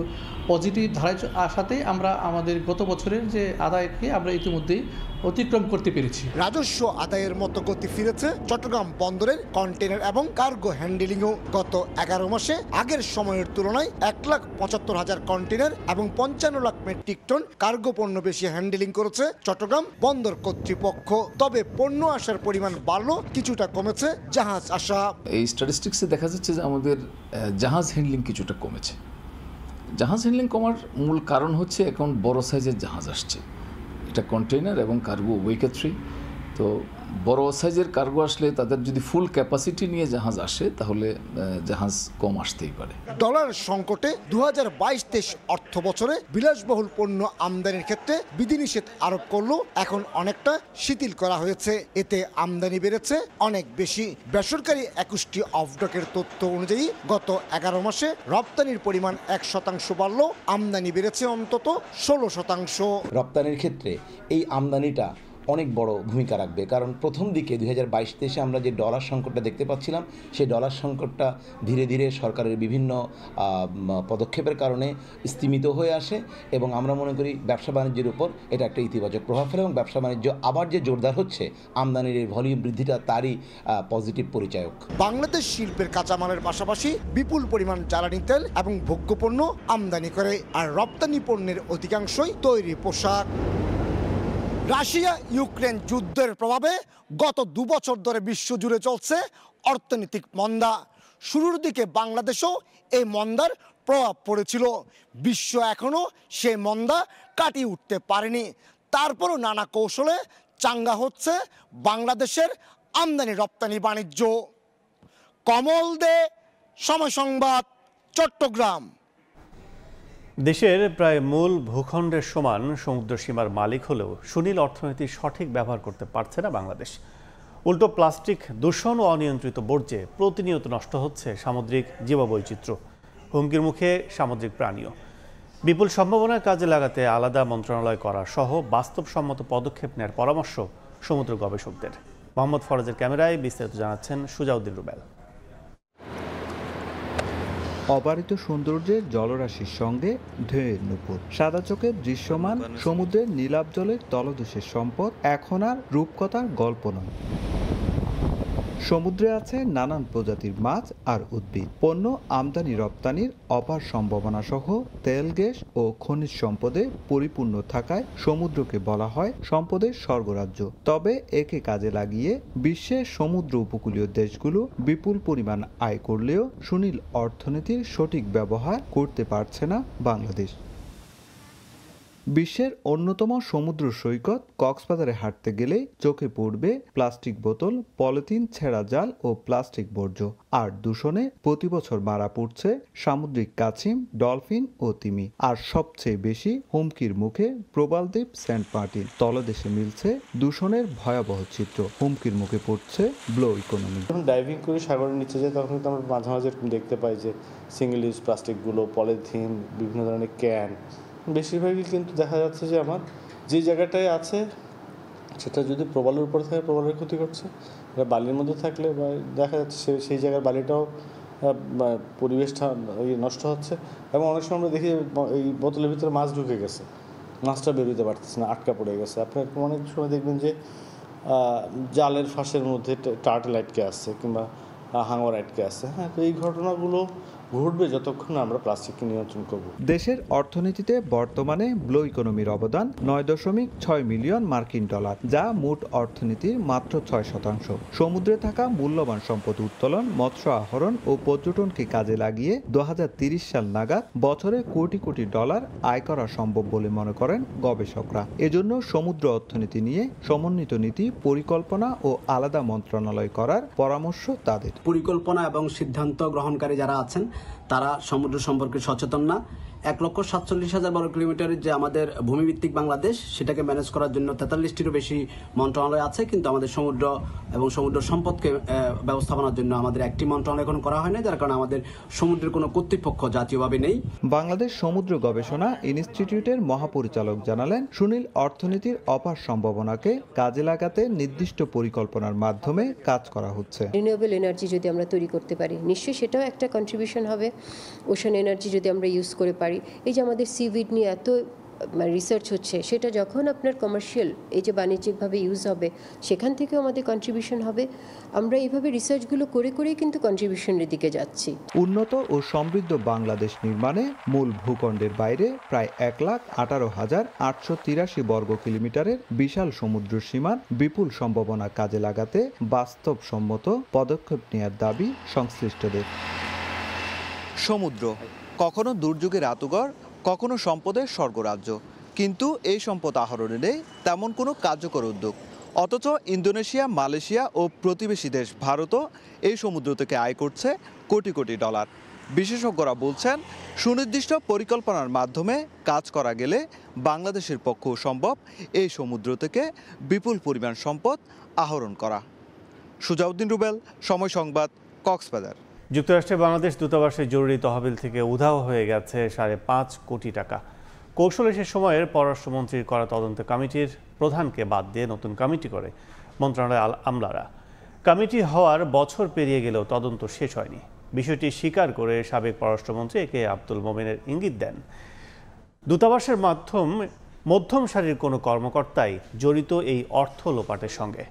পজিটিভ ধারায় আসাতে আমরা আমাদের গত বছরের যে আদায়কে আমরা ইতিমধ্যেই অতিক্রম করতে পেরেছি। রাজস্ব আদায়ের মতো গতি ফিরেছে চট্টগ্রাম বন্দরের কন্টেইনার এবং কার্গো হ্যান্ডলিংও। গত 11 মাসে আগের সময়ের তুলনায় 1,75,000 কন্টেইনার এবং 55 লাখ মেট্রিক টন কার্গো পণ্য বেশি হ্যান্ডলিং করেছে চট্টগ্রাম বন্দর কর্তৃপক্ষ। তবে পণ্য আসার পরিমাণ বাড়লো, কিছুটা কমেছে জাহাজ আসা। এই স্ট্যাটিস্টিক্সে দেখা যাচ্ছে যে আমাদের জাহাজ হ্যান্ডলিং কিছুটা কমেছে। জাহাজ হ্যান্ডলিং কমার মূল কারণ হচ্ছে এখন বড় সাইজের জাহাজ আসছে, এটা কন্টেইনার এবং কার্গো উভয় ক্ষেত্রেই। তো বড় সাইজের কার্গো আসলে তাদের যদি ফুল ক্যাপাসিটি নিয়ে জাহাজ আসে তাহলে জাহাজ কম আসতেই পারে। ডলার সংকটে 2022-23 অর্থ বছরে বিলাসবহুল পণ্য আমদানির ক্ষেত্রে বিধিনিষেধ আরোপ করলেও এখন অনেকটা শিথিল করা হয়েছে। এতে আমদানি বেড়েছে অনেক বেশি। বেসরকারি 21টি অফডকের তথ্য অনুযায়ী গত 11 মাসে রপ্তানির পরিমাণ 1% বাড়লেও আমদানি বেড়েছে অন্তত 16%। রপ্তানির ক্ষেত্রে এই আমদানিটা অনেক বড় ভূমিকা রাখবে, কারণ প্রথম দিকে 2022-23 আমরা যে ডলার সংকটটা দেখতে পাচ্ছিলাম, সেই ডলার সংকটটা ধীরে ধীরে সরকারের বিভিন্ন পদক্ষেপের কারণে স্তীমিত হয়ে আসে এবং আমরা মনে করি ব্যবসা বাণিজ্যের উপর এটা একটা ইতিবাচক প্রভাব ফেলে এবং ব্যবসা বাণিজ্য আবার যে জোরদার হচ্ছে, আমদানির এই ভলিউম বৃদ্ধিটা তারই পজিটিভ পরিচায়ক। বাংলাদেশ শিল্পের কাঁচামালের পাশাপাশি বিপুল পরিমাণ জ্বালানি তেল এবং ভোগ্যপণ্য আমদানি করে, আর রপ্তানি পণ্যের অধিকাংশই তৈরি পোশাক। রাশিয়া ইউক্রেন যুদ্ধের প্রভাবে গত 2 বছর ধরে বিশ্বজুড়ে চলছে অর্থনৈতিক মন্দা। শুরুর দিকে বাংলাদেশেও এই মন্দার প্রভাব পড়েছিল। বিশ্ব এখনও সেই মন্দা কাটিয়ে উঠতে পারেনি। তারপরও নানা কৌশলে চাঙ্গা হচ্ছে বাংলাদেশের আমদানি রপ্তানি বাণিজ্য। কমল দে, সময় সংবাদ, চট্টগ্রাম। দেশের প্রায় মূল ভূখণ্ডের সমান সমুদ্র সীমার মালিক হলেও সুনীল অর্থনীতির সঠিক ব্যবহার করতে পারছে না বাংলাদেশ। উল্টো প্লাস্টিক দূষণ ও অনিয়ন্ত্রিত বর্জ্যে প্রতিনিয়ত নষ্ট হচ্ছে সামুদ্রিক জীববৈচিত্র্য, হুমকির মুখে সামুদ্রিক প্রাণীও। বিপুল সম্ভাবনা কাজে লাগাতে আলাদা মন্ত্রণালয় করা সহ বাস্তবসম্মত পদক্ষেপ নেওয়ার পরামর্শ সমুদ্র গবেষকদের। মোহাম্মদ ফরাজের ক্যামেরায় বিস্তারিত জানাচ্ছেন সুজাউদ্দিন রুবেল। অবারিত সৌন্দর্যের জলরাশির সঙ্গে ঢেউয়ের নূপুর, সাদা চোখের দৃশ্যমান সমুদ্রের নীলাভ জলের তলদেশের সম্পদ এখন আর রূপকথার গল্প নয়। সমুদ্রে আছে নানান প্রজাতির মাছ আর উদ্ভিদ। পণ্য আমদানি রপ্তানির অপার সম্ভাবনা সহ তেল, গ্যাস ও খনিজ সম্পদে পরিপূর্ণ থাকায় সমুদ্রকে বলা হয় সম্পদের স্বর্গরাজ্য। তবে একে কাজে লাগিয়ে বিশ্বের সমুদ্র উপকূলীয় দেশগুলো বিপুল পরিমাণ আয় করলেও সুনীল অর্থনীতির সঠিক ব্যবহার করতে পারছে না বাংলাদেশ। বিশ্বের অন্যতম সমুদ্র সৈকত কক্সবাজারে হাঁটতে গেলে চোখে পড়বে প্লাস্টিক বোতল, পলিথিন, ছেঁড়া জাল ও প্লাস্টিক বর্জ্য। আর দূষণে প্রতি বছর মারা পড়ছে সামুদ্রিক কাছিম, ডলফিন ও তিমি। আর সবচেয়ে বেশি হুমকির মুখে প্রবালদ্বীপ, সেন্ট মার্টিন। তলদেশে মিলছে দূষণের ভয়াবহ চিত্র, হুমকির মুখে পড়ছে ব্লু ইকোনমি। যখন ডাইভিং করে সাগরের নিচে যায় তখন কিন্তু আমরা মাঝে মাঝে দেখতে পাই যে সিঙ্গেল ইউজ প্লাস্টিকগুলো, পলিথিন, বিভিন্ন ধরনের ক্যান, বেশিরভাগই কিন্তু দেখা যাচ্ছে যে আমার যে জায়গাটায় আছে সেটা যদি প্রবালের উপরে থাকে প্রবালের ক্ষতি করছে, এটা বালির মধ্যে থাকলে বা দেখা যাচ্ছে সেই জায়গার বালিটাও পরিবেশটা নষ্ট হচ্ছে। এবং অনেক সময় আমরা দেখি এই বোতলের ভিতরে মাছ ঢুকে গেছে, মাছটা বেরোতে পারতেছে না, আটকা পড়ে গেছে। আপনার অনেক সময় দেখবেন যে জালের ফাঁসের মধ্যে টার্টেল আটকে আসছে কিংবা হাঙর আটকে আসছে। হ্যাঁ, তো এই ঘটনাগুলো ঘটবে যতক্ষণ না আমরা প্লাস্টিককে নিয়ন্ত্রণ করব। দেশের অর্থনীতিতে বর্তমানে ব্লু ইকোনমির অবদান 9.6 মিলিয়ন মার্কিন ডলার, যা মোট অর্থনীতির মাত্র 6%। সমুদ্রে থাকা মূল্যবান সম্পদ উত্তোলন, মৎস্য আহরণ ও পর্যটনকে কাজে লাগিয়ে 2030 সাল নাগাদ বছরে কোটি কোটি ডলার আয় করা সম্ভব বলে মনে করেন গবেষকরা। এজন্য সমুদ্র অর্থনীতি নিয়ে সমন্বিত নীতি, পরিকল্পনা ও আলাদা মন্ত্রণালয় করার পরামর্শ তাদের। পরিকল্পনা এবং সিদ্ধান্ত গ্রহণকারী যারা আছেন তারা সমুদ্র সম্পর্কে সচেতন না। 1,47,000 বর্গ কিলোমিটারের যে আমাদের ভূমিভিত্তিক বাংলাদেশ, সেটাকে ম্যানেজ করার জন্য 43টিরও বেশি মন্ত্রণালয় আছে, কিন্তু আমাদের সমুদ্র এবং সমুদ্র সম্পদকে ব্যবস্থাপনার জন্য আমাদের একটি মন্ত্রণালয় এখন করা হয় না, যার কারণে আমাদের সমুদ্রের কোনো কর্তৃপক্ষ জাতীয়ভাবে নেই। বাংলাদেশ সমুদ্র গবেষণা ইনস্টিটিউটের মহাপরিচালক জানালেন, সুনীল অর্থনীতির অপার সম্ভাবনাকে কাজে লাগাতে নির্দিষ্ট পরিকল্পনার মাধ্যমে কাজ করা হচ্ছে। রিনিউয়েবল এনার্জি যদি আমরা তৈরি করতে পারি, নিশ্চয়ই সেটাও একটা কন্ট্রিবিউশন হবে। ওশান এনার্জি যদি আমরা ইউজ করে পারি, এই যে আমাদের সিভিড নিয়ে এত রিসার্চ হচ্ছে, সেটা যখন আপনার কমার্শিয়াল এই যে বাণিজ্যিকভাবে ইউজ হবে, সেখান থেকেও আমাদের কন্ট্রিবিউশন হবে। আমরা এইভাবে রিসার্চগুলো করে করেই কিন্তু কন্ট্রিবিউশনের দিকে যাচ্ছি। উন্নত ও সমৃদ্ধ বাংলাদেশ নির্মাণে মূল ভূখণ্ডের বাইরে প্রায় 1,18,883 বর্গ কিলোমিটারের বিশাল সমুদ্র সীমার বিপুল সম্ভাবনা কাজে লাগাতে বাস্তবসম্মত পদক্ষেপ নেওয়ার দাবি সংশ্লিষ্টদের। সমুদ্র কখনো দুর্যোগের আতুঘর, কখনো সম্পদের স্বর্গরাজ্য, কিন্তু এই সম্পদ আহরণে নেই তেমন কোনো কার্যকর উদ্যোগ। অথচ ইন্দোনেশিয়া, মালয়েশিয়া ও প্রতিবেশী দেশ ভারতও এই সমুদ্র থেকে আয় করছে কোটি কোটি ডলার। বিশেষজ্ঞরা বলছেন, সুনির্দিষ্ট পরিকল্পনার মাধ্যমে কাজ করা গেলে বাংলাদেশের পক্ষেও সম্ভব এই সমুদ্র থেকে বিপুল পরিমাণ সম্পদ আহরণ করা। সুজাউদ্দিন রুবেল, সময় সংবাদ, কক্সবাজার। যুক্তরাষ্ট্রে বাংলাদেশ দূতাবাসের জরুরি তহবিল থেকে উধাও হয়ে গেছে 5.5 কোটি টাকা। কৌশলে সে সময়ের পররাষ্ট্রমন্ত্রীর করা তদন্ত কমিটির প্রধানকে বাদ দিয়ে নতুন কমিটি করে মন্ত্রণালয়ের আমলারা। কমিটি হওয়ার বছর পেরিয়ে গেলেও তদন্ত শেষ হয়নি। বিষয়টি স্বীকার করে সাবেক পররাষ্ট্রমন্ত্রী একে আব্দুল মোমেনের ইঙ্গিত দেন, দূতাবাসের মধ্যম সারির কোনো কর্মকর্তাই জড়িত এই অর্থ লোপাটের সঙ্গে।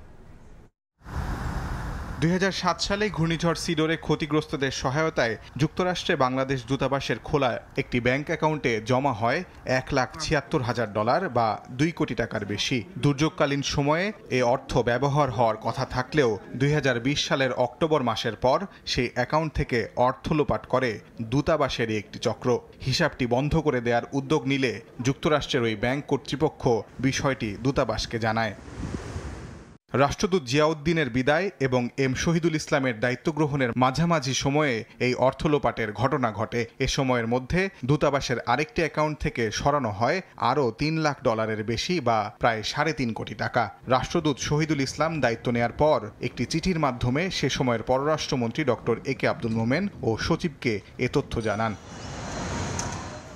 2007 সালে ঘূর্ণিঝড় সিডোরে ক্ষতিগ্রস্তদের সহায়তায় যুক্তরাষ্ট্রে বাংলাদেশ দূতাবাসের খোলা একটি ব্যাংক অ্যাকাউন্টে জমা হয় $1,76,000 বা 2 কোটি টাকার বেশি। দুর্যোগকালীন সময়ে এ অর্থ ব্যবহার হওয়ার কথা থাকলেও 2020 সালের অক্টোবর মাসের পর সেই অ্যাকাউন্ট থেকে অর্থ লোপাট করে দূতাবাসেরই একটি চক্র। হিসাবটি বন্ধ করে দেওয়ার উদ্যোগ নিলে যুক্তরাষ্ট্রের ওই ব্যাংক কর্তৃপক্ষ বিষয়টি দূতাবাসকে জানায়। রাষ্ট্রদূত জিয়াউদ্দিনের বিদায় এবং এম শহীদুল ইসলামের দায়িত্ব গ্রহণের মাঝামাঝি সময়ে এই অর্থ লোপাটের ঘটনা ঘটে। এ সময়ের মধ্যে দূতাবাসের আরেকটি অ্যাকাউন্ট থেকে সরানো হয় আরও $3 লাখ বেশি বা প্রায় 3.5 কোটি টাকা। রাষ্ট্রদূত শহীদুল ইসলাম দায়িত্ব নেয়ার পর একটি চিঠির মাধ্যমে সে সময়ের পররাষ্ট্রমন্ত্রী ডক্টর একে আব্দুল মোমেন ও সচিবকে এ তথ্য জানান।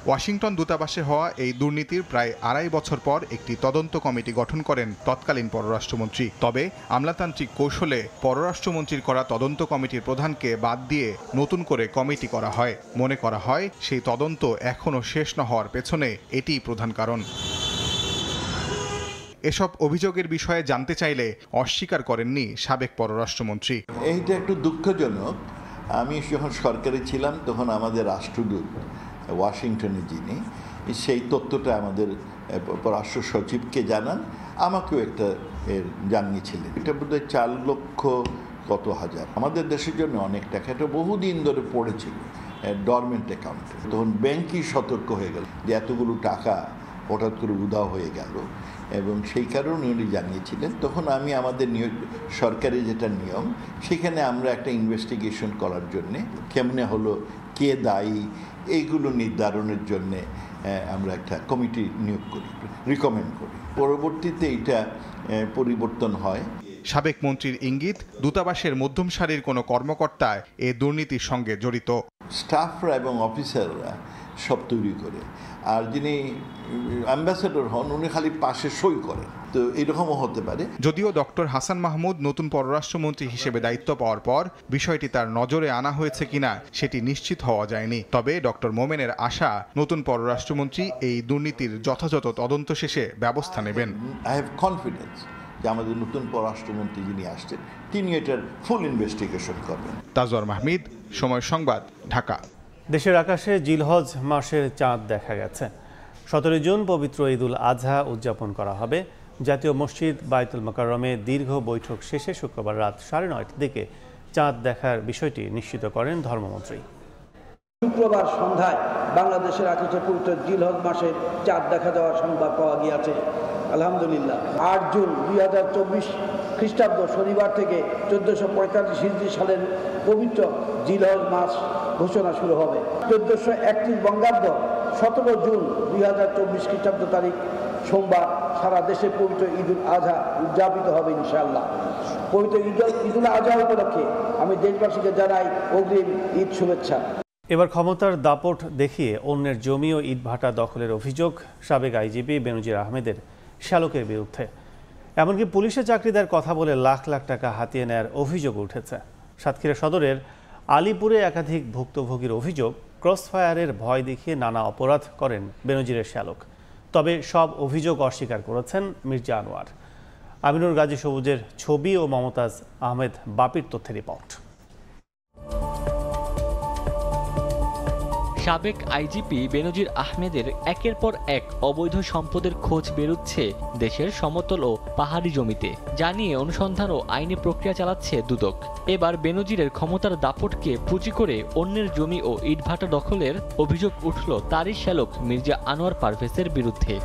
ওয়াশিংটন দূতাবাসে হওয়া এই দুর্নীতির প্রায় 2.5 বছর পর একটি তদন্ত কমিটি গঠন করেন তৎকালীন পররাষ্ট্রমন্ত্রী। তবে আমলাতান্ত্রিক কৌশলে পররাষ্ট্রমন্ত্রীর করা তদন্ত কমিটির প্রধানকে বাদ দিয়ে নতুন করে কমিটি করা হয়। মনে করা হয় সেই তদন্ত এখনও শেষ না হওয়ার পেছনে এটিই প্রধান কারণ। এসব অভিযোগের বিষয়ে জানতে চাইলে অস্বীকার করেননি সাবেক পররাষ্ট্রমন্ত্রী। এইটা একটু দুঃখজনক। আমি যখন সরকারে ছিলাম তখন আমাদের রাষ্ট্রদূত ওয়াশিংটনে যিনি, সেই তথ্যটা আমাদের পররাষ্ট্র সচিবকে জানান, আমাকেও একটা জানিয়েছিলেন। এটা বোধহয় 4 লক্ষ কত হাজার, আমাদের দেশের জন্য অনেক টাকা। এটা বহুদিন ধরে পড়েছিল ডরমেন্ট অ্যাকাউন্টে। তখন ব্যাংকই সতর্ক হয়ে গেল যে এতগুলো টাকা হঠাৎ করে উধাও হয়ে গেল, এবং সেই কারণে উনি জানিয়েছিলেন। তখন আমি আমাদের সরকারি যেটা নিয়ম, সেখানে আমরা একটা ইনভেস্টিগেশন করার জন্যে কেমনে হলো, কে দায়ী, এইগুলো নির্ধারণের জন্যে আমরা একটা কমিটি নিয়োগ করি, রিকমেন্ড করি। পরবর্তীতে এটা পরিবর্তন হয়। সাবেক মন্ত্রীর ইঙ্গিত, দূতাবাসের মধ্যম সারির কোনো কর্মকর্তা এ দুর্নীতির সঙ্গে জড়িত। স্টাফরা এবং অফিসাররা সব তৈরি করে। আর যিনি অ্যাম্বাসেডর হন উনি খালি পাশে সই করেন, তো এরকমও হতে পারে। যদিও ডক্টর হাসান মাহমুদ নতুন পররাষ্ট্রমন্ত্রী হিসেবে দায়িত্ব পাওয়ার পর বিষয়টি তার নজরে আনা হয়েছে কিনা সেটি নিশ্চিত হওয়া যায়নি। তবে ডক্টর মোমেনের আশা নতুন পররাষ্ট্রমন্ত্রী এই দুর্নীতির যথাযথ তদন্ত শেষে ব্যবস্থা নেবেন। আই হ্যাভ কনফিডেন্স যে আমাদের নতুন পররাষ্ট্রমন্ত্রী যিনি আসছেন তিনি এটার ফুল ইনভেস্টিগেশন করবেন। তাজওয়ার মাহমিদ, সময় সংবাদ, ঢাকা। দেশের আকাশে জিলহজ মাসের চাঁদ দেখা গেছে। 17 জুন পবিত্র ঈদুল আজহা উদযাপন করা হবে। জাতীয় মসজিদ বায়তুল মোকাররমে দীর্ঘ বৈঠক শেষে শুক্রবার রাত 9:30টার দিকে চাঁদ দেখার বিষয়টি নিশ্চিত করেন ধর্মমন্ত্রী। শুক্রবার সন্ধ্যায় বাংলাদেশের আকাশে পবিত্র জিলহজ মাসের চাঁদ দেখা যাওয়ার সংবাদ পাওয়া গিয়েছে। আলহামদুলিল্লাহ 8 জুন 2024 খ্রিস্টাব্দ শনিবার থেকে 1445 হিজরি সালের পবিত্র জিলহজ মাস ঘোষণা শুরু হবে। 1431 বঙ্গাব্দ 17 জুন 2024 খ্রিস্টাব্দ তারিখ সোমবার সারা দেশে পবিত্র ঈদুল আজহা উদযাপিত হবে ইনশাআল্লাহ। পবিত্র ঈদুল আজহা উপলক্ষে আমি দেশবাসীকে জানাই অগ্রিম ঈদ শুভেচ্ছা। এবার ক্ষমতার দাপট দেখিয়ে অন্যের জমি ও ইটভাটা দখলের অভিযোগ সাবেক আইজিপি বেনজির আহমেদের শ্যালকের বিরুদ্ধে। এমনকি পুলিশে চাকরি দেওয়ার কথা বলে লাখ লাখ টাকা হাতিয়ে নেয়ার অভিযোগ উঠেছে। সাতক্ষীরা সদরের আলীপুরে একাধিক ভুক্তভোগীর অভিযোগ, ক্রসফায়ারের ভয় দেখিয়ে নানা অপরাধ করেন বেনজিরের শ্যালক। তবে সব অভিযোগ অস্বীকার করেছেন মির্জা আনোয়ার। আমিনুর গাজী সবুজের ছবি ও মমতাজ আহমেদ বাপির তথ্যের রিপোর্ট। সাবেক আইজিপি বেনজির আহমেদের একের পর এক অবৈধ সম্পদের খোঁজ বেরোচ্ছে দেশের সমতল ও পাহাড়ি জমিতে, যা নিয়ে অনুসন্ধান ও আইনি প্রক্রিয়া চালাচ্ছে দুদক। এবার বেনজিরের ক্ষমতার দাপটকে পুঁজি করে অন্যের জমি ও ইটভাটা দখলের অভিযোগ উঠল তারই শ্যালক মির্জা আনোয়ার পারভেজের বিরুদ্ধে।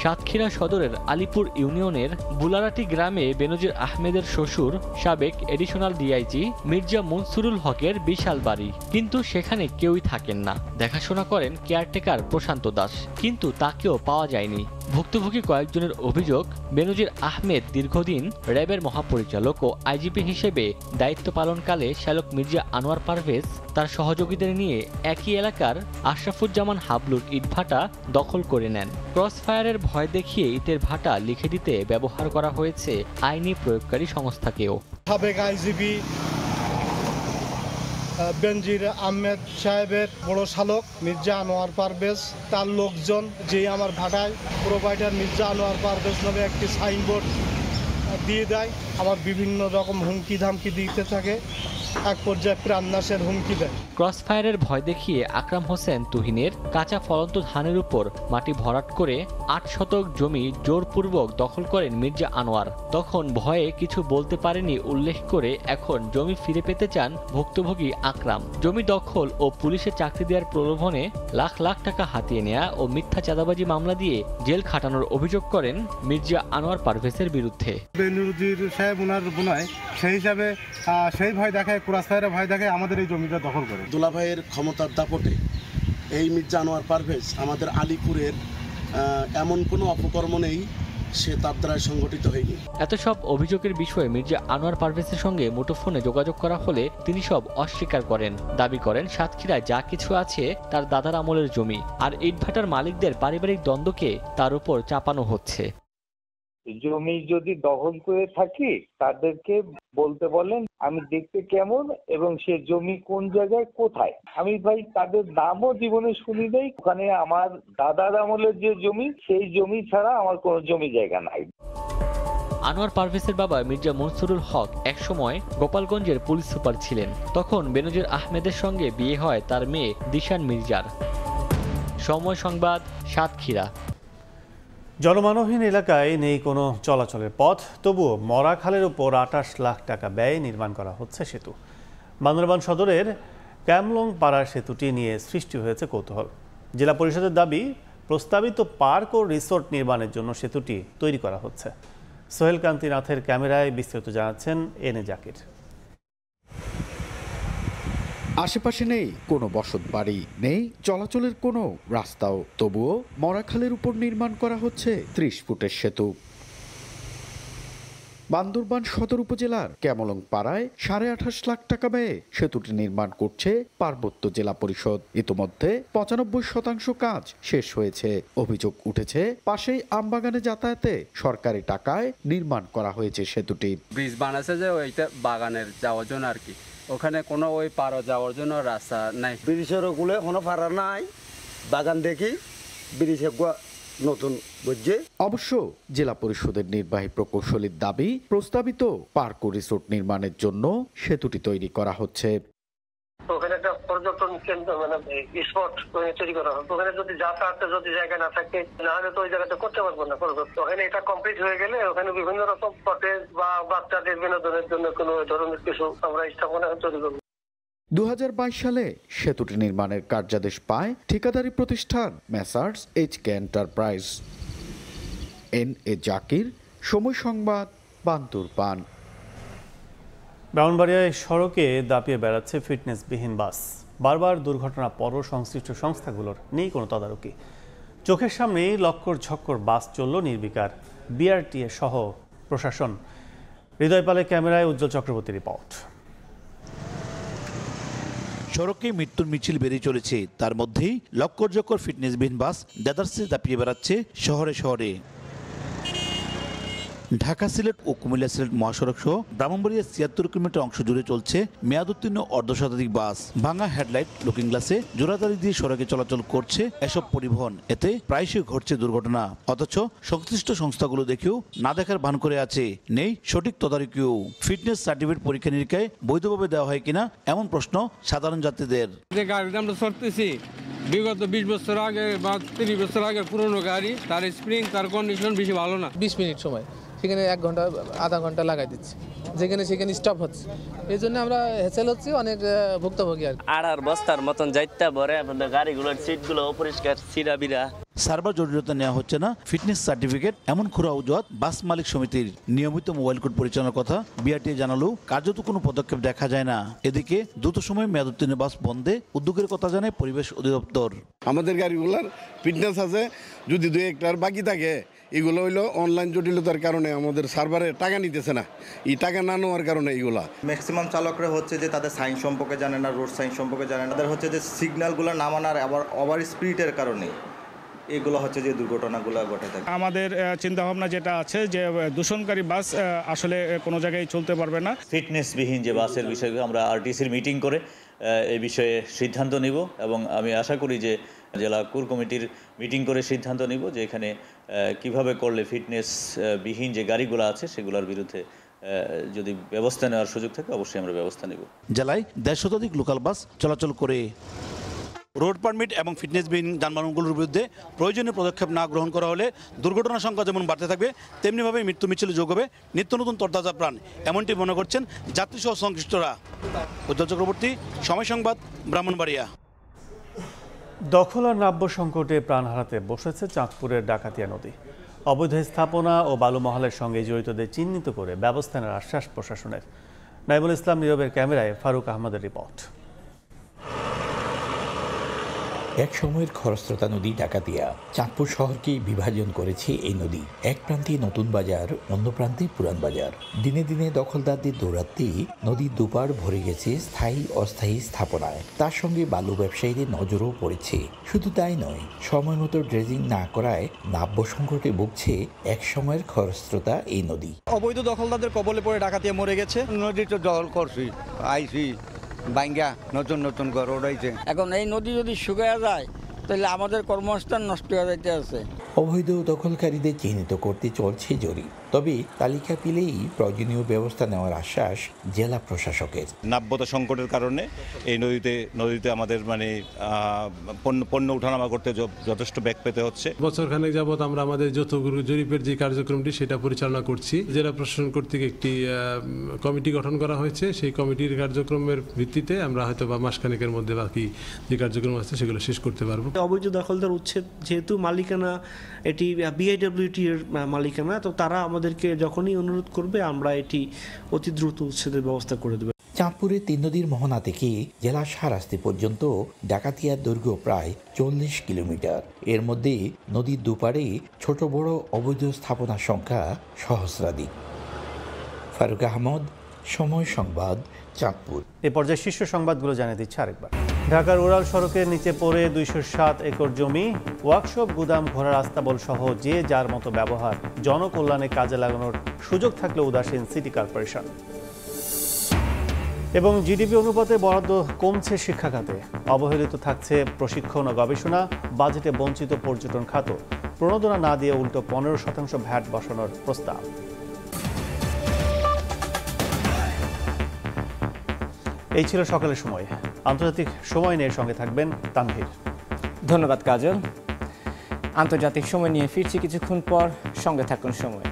সাতক্ষীরা সদরের আলীপুর ইউনিয়নের বুলারাটি গ্রামে বেনজির আহমেদের শ্বশুর সাবেক এডিশনাল ডিআইজি মির্জা মনসুরুল হকের বিশাল বাড়ি, কিন্তু সেখানে কেউই থাকেন না। দেখাশোনা করেন কেয়ারটেকার প্রশান্ত দাস, কিন্তু তাকেও পাওয়া যায়নি। ভুক্তভোগী কয়েকজনের অভিযোগ, বেনজির আহমেদ দীর্ঘদিন র্যাবের মহাপরিচালক ও আইজিপি হিসেবে দায়িত্ব পালনকালে শ্যালক মির্জা আনোয়ার পারভেজ তার সহযোগীদের নিয়ে একই এলাকার আশরাফুজ্জামান হাবলুর ইটভাটা দখল করে নেন। ক্রসফায়ারের ভয় দেখিয়ে ইটের ভাটা লিখে দিতে ব্যবহার করা হয়েছে আইনি প্রয়োগকারী সংস্থাকেও। সাবেক আইজিপি বেনজির আহমেদ সাহেবের বড় শালক মির্জা আনোয়ার পারভেজ, তার লোকজন যে আমার ভাটায় প্রোভাইডার মির্জা আনোয়ার পারভেজ নামে একটি সাইনবোর্ড দিয়ে দেয়, আমার বিভিন্ন রকম হুমকি ধামকি দিতে থাকে, এক পর্যায়ে প্রাণনাশের হুমকি দেয়। ক্রসফায়ারের ভয় দেখিয়ে আকরাম হোসেন তুহিনের কাঁচা ফলন্ত ধানের উপর মাটি ভরাট করে 8 শতক জমি জোরপূর্বক দখল করেন মির্জা আনোয়ার। তখন ভয়ে কিছু বলতে পারেনি উল্লেখ করে এখন জমি ফিরে পেতে চান ভুক্তভোগী আকরাম। জমি দখল ও পুলিশে চাকরি দেওয়ার প্রলোভনে লাখ লাখ টাকা হাতিয়ে নেয়া ও মিথ্যা চাঁদাবাজি মামলা দিয়ে জেল খাটানোর অভিযোগ করেন মির্জা আনোয়ার পারভেজের বিরুদ্ধে। বেনজির সাহেব ওনার বোনায় সেই হিসাবে সেই ভয় দেখায়, ক্রসফায়ারের ভয় দেখায় আমাদের এই জমিটা দখল করে। দুলাভাইয়ের ক্ষমতার দাপটে এই মির্জা আনোয়ার পারভেজ আমাদের আলীপুরের এমন কোনো অপকর্ম নেই সে তার দ্বারা সংগঠিত হয়নি। এত সব অভিযোগের বিষয়ে মির্জা আনোয়ার পারভেজের সঙ্গে মুঠোফোনে যোগাযোগ করা হলে তিনি সব অস্বীকার করেন। দাবি করেন সাতক্ষীরায় যা কিছু আছে তার দাদার আমলের জমি, আর ইটভাটার মালিকদের পারিবারিক দ্বন্দ্বকে তার উপর চাপানো হচ্ছে। জমি যদি দখল করে থাকি তাদেরকে বলতে বলেন আমি দেখতে কেমন এবং সে জমি কোন জায়গায় কোথায়। আমি ভাই তাদের দামও জীবনে শুনি নাই। ওখানে আমার দাদার আমলের যে জমি সেই জমি ছাড়া আমার কোনো জমি জায়গা নাই। আনোয়ার পারভেজের বাবা মির্জা মনসুরুল হক একসময় গোপালগঞ্জের পুলিশ সুপার ছিলেন। তখন বেনজির আহমেদের সঙ্গে বিয়ে হয় তার মেয়ে দিশান মির্জার। সময় সংবাদ, সাতক্ষীরা। জনমানবহীন এলাকায় নেই কোনো চলাচলের পথ, তবুও মরা খালের উপর 28 লাখ টাকা ব্যয়ে নির্মাণ করা হচ্ছে সেতু। বান্দরবান সদরের ক্যামলং পাড়ার সেতুটি নিয়ে সৃষ্টি হয়েছে কৌতূহল। জেলা পরিষদের দাবি, প্রস্তাবিত পার্ক ও রিসোর্ট নির্মাণের জন্য সেতুটি তৈরি করা হচ্ছে। সোহেল কান্তিনাথের ক্যামেরায় বিস্তারিত জানাচ্ছেন এনে জাকির। আশেপাশে নেই কোনো বসত বাড়ি, নেই চলাচলের কোনো রাস্তাও, তবুও মরাখালের উপর নির্মাণ করা হচ্ছে 30 ফুটের সেতু। বান্দরবান সদর উপজেলার ক্যামলং পাড়ায় 28.5 লাখ টাকা ব্যয়ে সেতুটি নির্মাণ করছে পার্বত্য জেলা পরিষদ। ইতোমধ্যে 95% কাজ শেষ হয়েছে। অভিযোগ উঠেছে পাশেই আমবাগানে যাতায়াতে সরকারি টাকায় নির্মাণ করা হয়েছে সেতুটি। ব্রিজ বানাচ্ছে যে ওইটা বাগানের যাওয়ার জন্য আর কি, ওখানে কোনো ওই পার যাওয়ার জন্য রাস্তা নাই। ব্রিজের ওগুলো কোনো পারা নাই, বাগান দেখি ব্রিজে নতুন বুঝছে। অবশ্য জেলা পরিষদের নির্বাহী প্রকৌশলীর দাবি, প্রস্তাবিত পার্ক রিসোর্ট নির্মাণের জন্য সেতুটি তৈরি করা হচ্ছে। ওখানে একটা পর্যটন কেন্দ্র মানে স্পট তৈরি করা হবে। ওখানে যদি যাতায়াতের যদি জায়গা না থাকে, না হলে তো ওই জায়গাতে করতে পারবো না। ওখানে এটা কমপ্লিট হয়ে গেলে ওখানে বিভিন্ন রকম কটেজ বা বাচ্চাদের বিনোদনের জন্য কোনো ধরনের কিছু আমরা স্থাপনা তৈরি করবো। 2022 সালে সেতুটি নির্মাণের কার্যাদেশ পায় ঠিকাদারি প্রতিষ্ঠান মেসার্স এইচকে এন্টারপ্রাইজ। এন.এ. জাকির, সময় সংবাদ, বান্দরবান। ব্রাহ্মণবাড়িয়ায় সড়কে দাপিয়ে বেড়াচ্ছে ফিটনেসবিহীন বাস। বারবার দুর্ঘটনা পরও সংশ্লিষ্ট সংস্থাগুলোর নেই কোনো তদারকি। চোখের সামনেই লক্কর ঝক্কর বাস চলল নির্বিকার। বিআরটিএ সহ প্রশাসন। হৃদয় পালে ক্যামেরায় উজ্জ্বল চক্রবর্তী রিপোর্ট। সড়কে মৃত্যুর মিছিল বেরিয়ে চলেছে, তার মধ্যেই লক্কর ফিটনেসবিহীন বাস দেদারসে দাপিয়ে বেড়াচ্ছে শহরে শহরে। ঢাকা সিলেট ও কুমিল্লা সিলেট মহাসড়ক সহ ব্রাহ্মণবাড়িয়ার 76 কিলোমিটার অংশ জুড়ে চলছে মেয়াদোত্তীর্ণ অর্ধশতাধিক বাস। ভাঙা হেডলাইট, লুকিং গ্লাসে জোড়াতালি দিয়ে সড়কে চলাচল করছে এসব পরিবহন। এতে প্রায়শই ঘটছে দুর্ঘটনা, অথচ সংশ্লিষ্ট সংস্থাগুলো দেখেও না দেখার ভান করে আছে। নেই সঠিক তদারকিও। ফিটনেস সার্টিফিকেট পরীক্ষা নিরীক্ষায় বৈধভাবে দেওয়া হয় কিনা এমন প্রশ্ন সাধারণ যাত্রীদের। যে গাড়িটা আমরা চড়তেছি বিগত 20 বছর আগে বা 30 বছর আগে পুরনো গাড়ি, তার স্প্রিং তার কন্ডিশন বেশি ভালো না। 20 মিনিট সময় সেখানে 1 ঘন্টা আধা ঘন্টা লাগাই দিচ্ছে, যেখানে সেখানে স্টপ হচ্ছে। এই জন্য আমরা হেসেল হচ্ছি, অনেক ভুক্তভোগী আর কি। আর বস্তার মতন যাইতে ভরে আপনাদের গাড়িগুলোর সিটগুলো অপরিষ্কার, ছিঁড়া বিড়া। সার্ভার জটিলতা নেওয়া হচ্ছে না ফিটনেস সার্টিফিকেট, এমন খুরা অজুহাত বাস মালিক সমিতির। নিয়মিত মোবাইল কোড পরিচালনার কথা বিআরটিএ জানালেও কার্যত কোনো পদক্ষেপ দেখা যায় না। এদিকে দ্রুত সময়ে মেয়াদোত্তীর্ণ বাস বন্ধে উদ্যোগের কথা জানায় পরিবেশ অধিদপ্তর। আমাদের গাড়িগুলোর ফিটনেস আছে, যদি 2-1টার বাকি থাকে এগুলো হইলো অনলাইন জটিলতার কারণে আমাদের সার্ভারে টাকা নিতেছে না। এই টাকা না নেওয়ার কারণে এগুলা ম্যাক্সিমাম চালকরা হচ্ছে যে তাদের সাইন সম্পর্কে জানে না, রোড সাইন সম্পর্কে জানে না। তাদের হচ্ছে যে সিগন্যালগুলো না মানার আবার ওভার স্পিডের কারণে এগুলো হচ্ছে যে দুর্ঘটনাগুলো ঘটে থাকে। আমাদের চিন্তাভাবনা যেটা আছে যে দূষণকারী বাস আসলে কোনো জায়গায় চলতে পারবে না। ফিটনেসবিহীন যে বাসের বিষয়ে আমরা আরটিসির মিটিং করে এই বিষয়ে সিদ্ধান্ত নিব এবং আমি আশা করি যে জেলা কোর কমিটির মিটিং করে সিদ্ধান্ত নিব যে এখানে কিভাবে করলে ফিটনেসবিহীন যে গাড়িগুলো আছে সেগুলোর বিরুদ্ধে যদি ব্যবস্থা নেওয়ার সুযোগ থাকে অবশ্যই আমরা ব্যবস্থা নেব। জেলায় 150 শতাধিক লোকাল বাস চলাচল করে। রোড পারমিট এবং ফিটনেসবিহীন যানবাহনগুলোর বিরুদ্ধে প্রয়োজনীয় পদক্ষেপ না গ্রহণ করা হলে দুর্ঘটনার সংখ্যা যেমন বাড়তে থাকবে, তেমনিভাবে মৃত্যু মিছিলে যোগ হবে নিত্য নতুন তরতাজা প্রাণ, এমনটি মনে করছেন যাত্রীসহ সংশ্লিষ্টরা। উজ্জ্বল চক্রবর্তী, সময় সংবাদ, ব্রাহ্মণবাড়িয়া। দখল আর নাব্য সংকটে প্রাণ হারাতে বসেছে চাঁদপুরের ডাকাতিয়া নদী। অবৈধ স্থাপনা ও বালুমহলের সঙ্গে জড়িতদের চিহ্নিত করে ব্যবস্থা নেওয়ার আশ্বাস প্রশাসনের। নাইমুল ইসলাম নীরবের ক্যামেরায় ফারুক আহমদের রিপোর্ট। এক সময়ের খরস্রোতা নদী ডাকাতিয়া চাঁদপুর শহরকে বিভাজন করেছে এই নদী। এক প্রান্তে নতুন বাজার, অন্য প্রান্তে পুরান বাজার। দিনে দিনে দখলদারদের দৌরাত্মে নদীর দুপার ভরে গেছে স্থায়ী অস্থায়ী স্থাপনায়। তার সঙ্গে বালু ব্যবসায়ীদের নজরও পড়েছে। শুধু তাই নয়, সময় মতো ড্রেজিং না করায় নাব্য সংকটে ভুগছে এক সময়ের খরস্রোতা এই নদী। অবৈধ দখলদারদের কবলে পড়ে ডাকাতিয়া মরে গেছে। নদী তো দখল করছি, আইসি বাইঙ্গা নতুন নতুন ঘর উড়াইছে। এখন এই নদী যদি শুকিয়ে যায় তাহলে আমাদের কর্মস্থান নষ্ট হয়ে যাইতে আছে। অবৈধ দখলকারীদের চিহ্নিত করতে চলছে জরিপ, তবে তালিকা পেলেই প্রয়োজনীয় ব্যবস্থা নেওয়ার আশ্বাস জেলা প্রশাসকের। নাব্যতা সংকটের কারণে এই নদীতে আমাদের পণ্য উঠানামা করতে যথেষ্ট ব্যাগ পেতে হচ্ছে। বছরখানেক যাবৎ আমরা আমাদের যৌথ জরিপের যে কার্যক্রমটি সেটা পরিচালনা করছি। জেলা প্রশাসন কর্তৃক একটি কমিটি গঠন করা হয়েছে। সেই কমিটির কার্যক্রমের ভিত্তিতে আমরা হয়তো বা মাসখানেকের মধ্যে বাকি যে কার্যক্রম আছে সেগুলো শেষ করতে পারবো। অবৈধ দখলদার উচ্ছেদ যেহেতু মালিকানা এটি বিআইডব্লিউটি এর মালিকানা, তো তারা আমাদেরকে যখনই অনুরোধ করবে আমরা এটি অতি দ্রুত উচ্ছেদের ব্যবস্থা করে দেব। চাঁদপুরে 3 নদীর মোহনা থেকে জেলা শাহরাস্তি পর্যন্ত ডাকাতিয়ার দৈর্ঘ্য প্রায় 40 কিলোমিটার। এর মধ্যে নদীর দুপারে ছোট বড় অবৈধ স্থাপনার সংখ্যা সহস্রাধিক। ফারুক আহমদ, সময় সংবাদ, চাঁদপুর। এ পর্যায়ে শীর্ষ সংবাদগুলো জানিয়ে দিচ্ছে আরেকবার। ঢাকার উড়াল সড়কের নিচে পড়ে 207 একর জমি, ওয়ার্কশপ, গুদাম, ঘোড়ার আস্তাবল সহ যে যার মতো ব্যবহার, জনকল্যাণে কাজে লাগানোর সুযোগ থাকলে উদাসীন সিটি কর্পোরেশন। এবং জিডিপি অনুপাতে বরাদ্দ কমছে শিক্ষা খাতে, অবহেলিত থাকছে প্রশিক্ষণ ও গবেষণা, বাজেটে বঞ্চিত পর্যটন খাত, প্রণোদনা না দিয়ে উল্টো 15% ভ্যাট বসানোর প্রস্তাব। এই ছিল সকালের সময়। আন্তর্জাতিক সময় নিয়ে সঙ্গে থাকবেন তানভীর। ধন্যবাদ কাজল। আন্তর্জাতিক সময় নিয়ে ফিরছি কিছুক্ষণ পর, সঙ্গে থাকুন সময়।